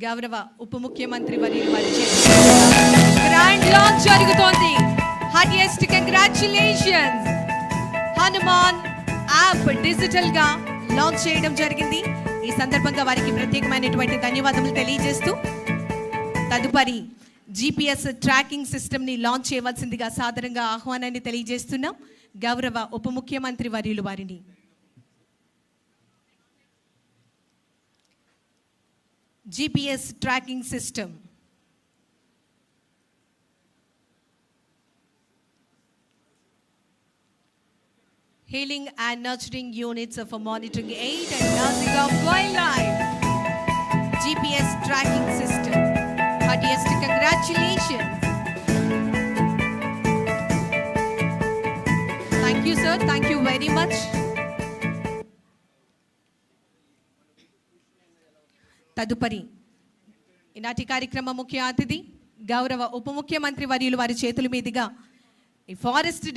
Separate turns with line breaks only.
గౌరవ ఉప ముఖ్యమంత్రి వర్యులు వారి గ్రాండ్ లాంచ్ జరుగుతోంది. Heartiest congratulations. Hanuman app digital గా లాంచ్ చేయడం జరిగింది. ఈ సందర్భంగా వారికి ప్రత్యేకమైనటువంటి ధన్యవాదాలు తెలియజేస్తూ తదుపరి GPS ట్రాకింగ్ సిస్టమ్ ని లాంచ్ చేయవలసిందిగా సాదరంగా ఆహ్వానాన్ని తెలియజేస్తున్నాం. గౌరవ ఉప ముఖ్యమంత్రి వర్యులు వారిని. GPS tracking system. Healing and nurturing units for monitoring aid and nursing of wildlife. GPS tracking system. Heartiest congratulations. Thank you, sir. Thank you very much. తదుపరి ఈనాటి కార్యక్రమ ముఖ్య అతిథి గౌరవ ఉప ముఖ్యమంత్రి వర్యులు వారి చేతుల మీదుగా ఈ ఫారెస్ట్